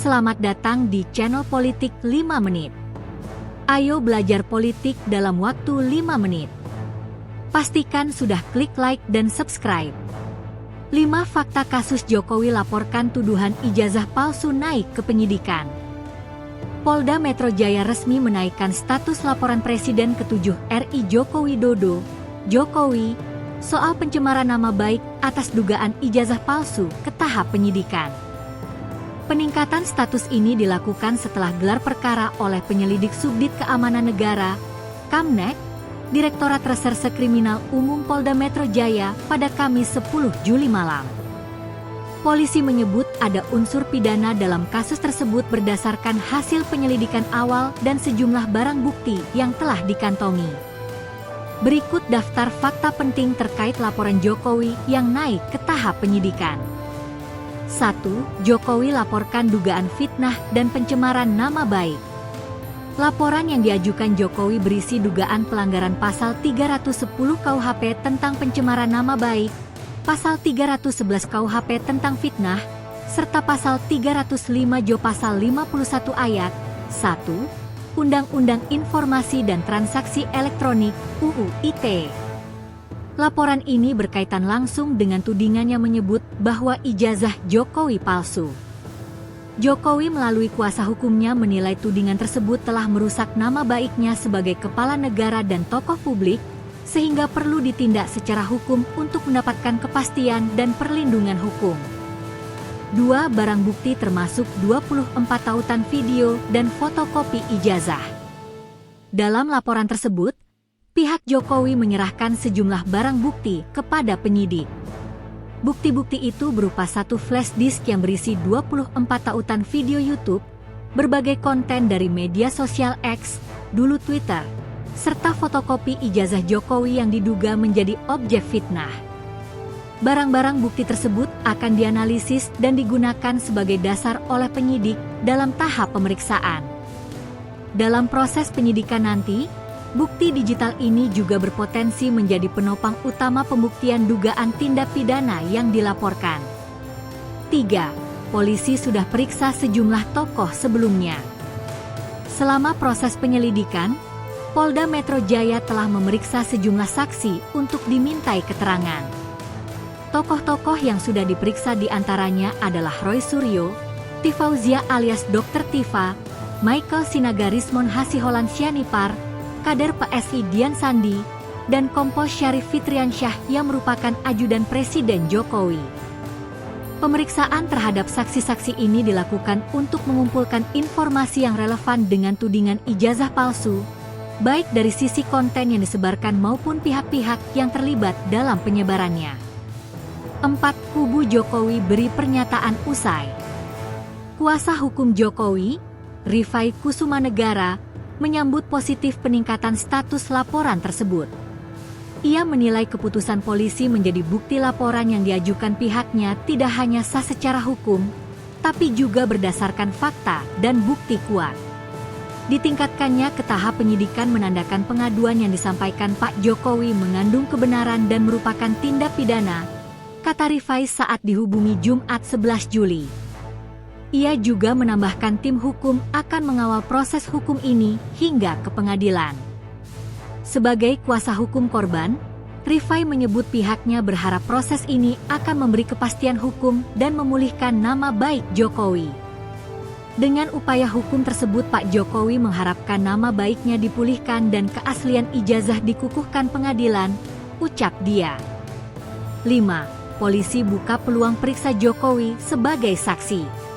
selamat datang di channel Politik 5 Menit. Ayo belajar politik dalam waktu 5 menit. Pastikan sudah klik like dan subscribe. 5 fakta kasus Jokowi laporkan tuduhan ijazah palsu naik ke penyidikan. Polda Metro Jaya resmi menaikkan status laporan Presiden ke-7 RI Joko Widodo, Jokowi, soal pencemaran nama baik atas dugaan ijazah palsu ke tahap penyidikan. Peningkatan status ini dilakukan setelah gelar perkara oleh penyelidik Subdit Keamanan Negara, Kamnek, Direktorat Reserse Kriminal Umum Polda Metro Jaya pada Kamis 10 Juli malam. Polisi menyebut ada unsur pidana dalam kasus tersebut berdasarkan hasil penyelidikan awal dan sejumlah barang bukti yang telah dikantongi. Berikut daftar fakta penting terkait laporan Jokowi yang naik ke tahap penyidikan. 1. Jokowi laporkan dugaan fitnah dan pencemaran nama baik. Laporan yang diajukan Jokowi berisi dugaan pelanggaran pasal 310 KUHP tentang pencemaran nama baik, pasal 311 KUHP tentang fitnah, serta pasal 305 Jo pasal 51 ayat 1, Undang-Undang Informasi dan Transaksi Elektronik (UU ITE). Laporan ini berkaitan langsung dengan tudingannya menyebut bahwa ijazah Jokowi palsu. Jokowi melalui kuasa hukumnya menilai tudingan tersebut telah merusak nama baiknya sebagai kepala negara dan tokoh publik, sehingga perlu ditindak secara hukum untuk mendapatkan kepastian dan perlindungan hukum. 2 barang bukti termasuk 24 tautan video dan fotokopi ijazah. Dalam laporan tersebut, pihak Jokowi menyerahkan sejumlah barang bukti kepada penyidik. Bukti-bukti itu berupa satu flash disk yang berisi 24 tautan video YouTube, berbagai konten dari media sosial X, dulu Twitter, serta fotokopi ijazah Jokowi yang diduga menjadi objek fitnah. Barang-barang bukti tersebut akan dianalisis dan digunakan sebagai dasar oleh penyidik dalam tahap pemeriksaan. Dalam proses penyidikan nanti, bukti digital ini juga berpotensi menjadi penopang utama pembuktian dugaan tindak pidana yang dilaporkan. 3. Polisi sudah periksa sejumlah tokoh sebelumnya. Selama proses penyelidikan, Polda Metro Jaya telah memeriksa sejumlah saksi untuk dimintai keterangan. Tokoh-tokoh yang sudah diperiksa diantaranya adalah Roy Suryo, Tifauzia alias Dr. Tifa, Michael Sinagarismon Hasiholan Sianipar, Kader PSI Dian Sandi, dan Kompol Syarif Fitriansyah yang merupakan ajudan Presiden Jokowi. Pemeriksaan terhadap saksi-saksi ini dilakukan untuk mengumpulkan informasi yang relevan dengan tudingan ijazah palsu, baik dari sisi konten yang disebarkan maupun pihak-pihak yang terlibat dalam penyebarannya. 4. Kubu Jokowi beri pernyataan usai. Kuasa hukum Jokowi, Rifai Kusumanegara, menyambut positif peningkatan status laporan tersebut. Ia menilai keputusan polisi menjadi bukti laporan yang diajukan pihaknya tidak hanya sah secara hukum, tapi juga berdasarkan fakta dan bukti kuat. Ditingkatkannya ke tahap penyidikan menandakan pengaduan yang disampaikan Pak Jokowi mengandung kebenaran dan merupakan tindak pidana, kata Rifai saat dihubungi Jumat 11 Juli. Ia juga menambahkan tim hukum akan mengawal proses hukum ini hingga ke pengadilan. Sebagai kuasa hukum korban, Rifai menyebut pihaknya berharap proses ini akan memberi kepastian hukum dan memulihkan nama baik Jokowi. Dengan upaya hukum tersebut Pak Jokowi mengharapkan nama baiknya dipulihkan dan keaslian ijazah dikukuhkan pengadilan, ucap dia. 5. Polisi buka peluang periksa Jokowi sebagai saksi.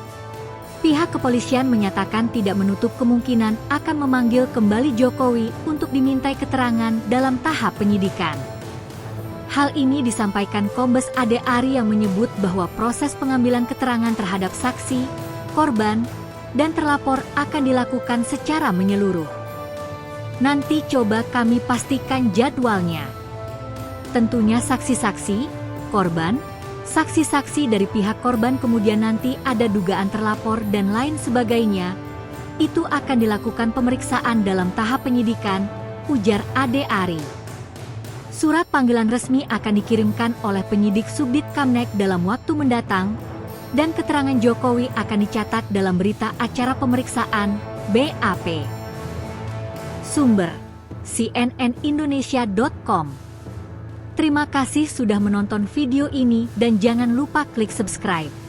Pihak kepolisian menyatakan tidak menutup kemungkinan akan memanggil kembali Jokowi untuk dimintai keterangan dalam tahap penyidikan. Hal ini disampaikan Kombes Ade Ari yang menyebut bahwa proses pengambilan keterangan terhadap saksi, korban, dan terlapor akan dilakukan secara menyeluruh. Nanti coba kami pastikan jadwalnya. Tentunya saksi-saksi, korban, saksi-saksi dari pihak korban kemudian nanti ada dugaan terlapor dan lain sebagainya, itu akan dilakukan pemeriksaan dalam tahap penyidikan, ujar Ade Ari. Surat panggilan resmi akan dikirimkan oleh penyidik Subdit Kamnek dalam waktu mendatang, dan keterangan Jokowi akan dicatat dalam berita acara pemeriksaan BAP. Sumber: cnnindonesia.com. Terima kasih sudah menonton video ini dan jangan lupa klik subscribe.